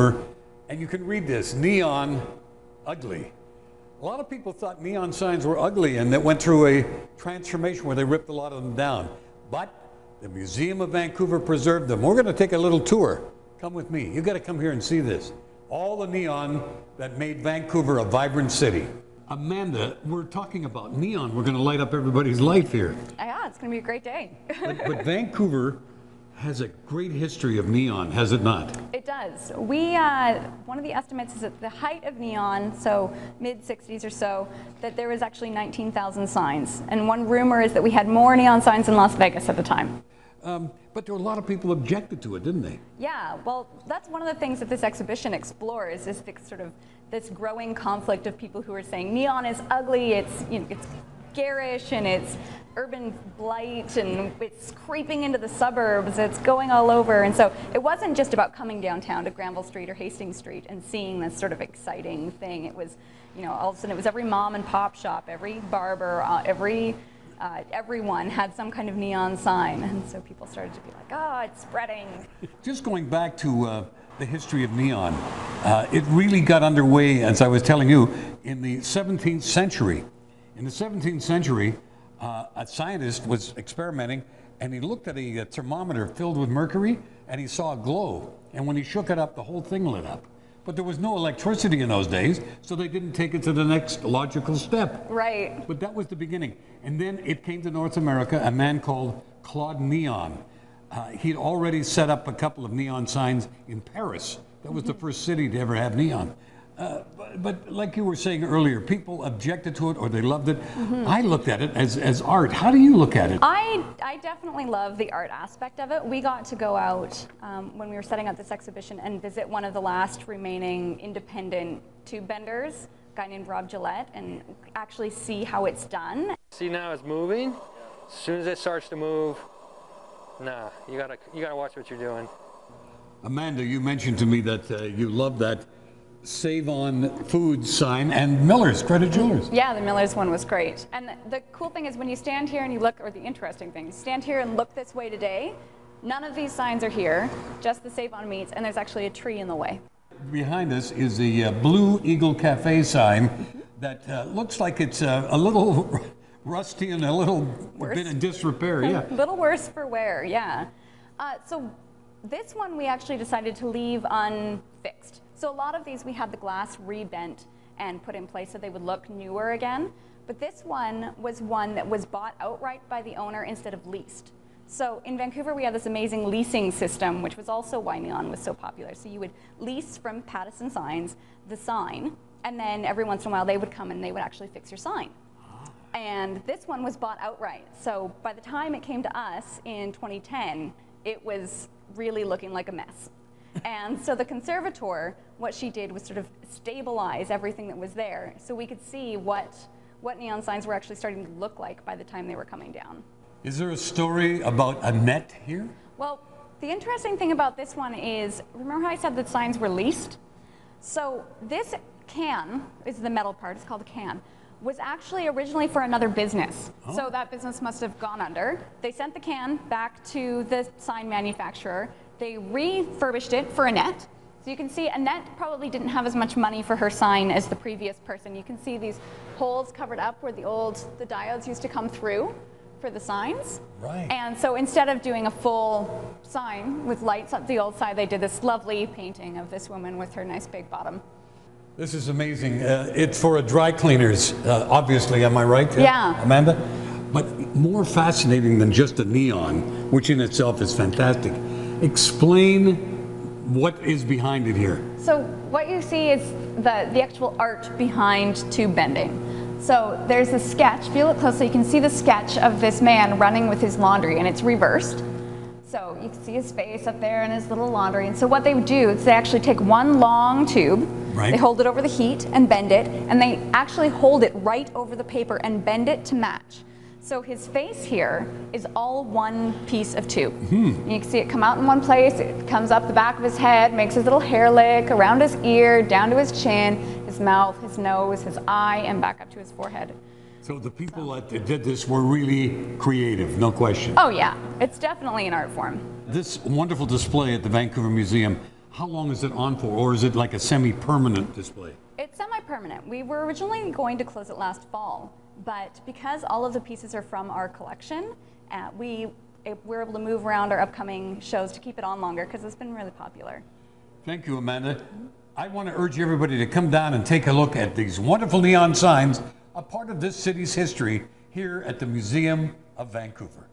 Vancouver, and you can read this, neon, ugly. A lot of people thought neon signs were ugly, and that went through a transformation where they ripped a lot of them down. But the Museum of Vancouver preserved them. We're going to take a little tour. Come with me. You've got to come here and see this. All the neon that made Vancouver a vibrant city. Amanda, we're talking about neon. We're going to light up everybody's life here. Yeah, it's going to be a great day. but Vancouver has a great history of neon, has it not? It does. One of the estimates is at the height of neon, so mid-60s or so, that there was actually 19,000 signs. And one rumor is that we had more neon signs in Las Vegas at the time. But there were a lot of people objected to it, didn't they? Yeah, well, that's one of the things that this exhibition explores, is this growing conflict of people who are saying neon is ugly, it's garish, and it's urban blight, and it's creeping into the suburbs, it's going all over. And so it wasn't just about coming downtown to Granville Street or Hastings Street and seeing this sort of exciting thing. It was, all of a sudden it was every mom and pop shop, every barber, everyone had some kind of neon sign. And so people started to be like, oh, it's spreading. Just going back to the history of neon, it really got underway, as I was telling you, in the 17th century. In the 17th century, a scientist was experimenting, and he looked at a thermometer filled with mercury, and he saw a glow. And when he shook it up, the whole thing lit up. But there was no electricity in those days, so they didn't take it to the next logical step. Right. But that was the beginning. And then it came to North America, a man called Claude Neon. He'd already set up a couple of neon signs in Paris. That was the first city to ever have neon. But like you were saying earlier, people objected to it or they loved it. I looked at it as art. How do you look at it? I definitely love the art aspect of it. We got to go out when we were setting up this exhibition and visit one of the last remaining independent tube benders, a guy named Rob Gillette, and actually see how it's done. See, now it's moving. As soon as it starts to move, nah, you gotta watch what you're doing. Amanda, you mentioned to me that you love that Save on Food sign and Miller's, Credit Jewelers. Yeah, the Miller's one was great. And the cool thing is when you stand here and you look, or the interesting thing, you stand here and look this way today, none of these signs are here, just the Save on Meats, and there's actually a tree in the way. Behind us is the Blue Eagle Cafe sign that looks like it's a little rusty and a little bit in disrepair. Yeah. A little worse for wear, yeah. So this one we actually decided to leave unfixed. So a lot of these we had the glass rebent and put in place so they would look newer again. But this one was one that was bought outright by the owner instead of leased. So in Vancouver we have this amazing leasing system, which was also why neon was so popular. So you would lease from Pattison Signs the sign, and then every once in a while they would come and they would actually fix your sign. And this one was bought outright. So by the time it came to us in 2010, it was really looking like a mess. And so the conservator, what she did was sort of stabilize everything that was there so we could see what neon signs were actually starting to look like by the time they were coming down. Is there a story about Annette here? Well, the interesting thing about this one is, remember how I said that signs were leased? So this can, is the metal part, it's called a can, was actually originally for another business. Oh. So that business must have gone under. They sent the can back to the sign manufacturer. They refurbished it for Annette. So you can see Annette probably didn't have as much money for her sign as the previous person. You can see these holes covered up where the diodes used to come through for the signs. Right. And so instead of doing a full sign with lights up the old side, they did this lovely painting of this woman with her nice big bottom. This is amazing. It's for a dry cleaners, obviously, am I right? Yeah. Amanda? But more fascinating than just the neon, which in itself is fantastic. Explain what is behind it here. So what you see is the actual art behind tube bending. So there's a sketch, if you look closely, you can see the sketch of this man running with his laundry, and it's reversed. So you can see his face up there and his little laundry. And so what they would do is they actually take one long tube, right. They hold it over the heat and bend it, and they actually hold it right over the paper and bend it to match. So his face here is all one piece of tube. You can see it come out in one place, it comes up the back of his head, makes his little hair lick, around his ear, down to his chin, his mouth, his nose, his eye, and back up to his forehead. So the people that did this were really creative, no question. Oh yeah, it's definitely an art form. This wonderful display at the Vancouver Museum, How long is it on for, or is it like a semi-permanent display? It's semi-permanent. We were originally going to close it last fall, but because all of the pieces are from our collection, we're able to move around our upcoming shows to keep it on longer because it's been really popular. Thank you, Amanda. I want to urge everybody to come down and take a look at these wonderful neon signs, a part of this city's history here at the Museum of Vancouver.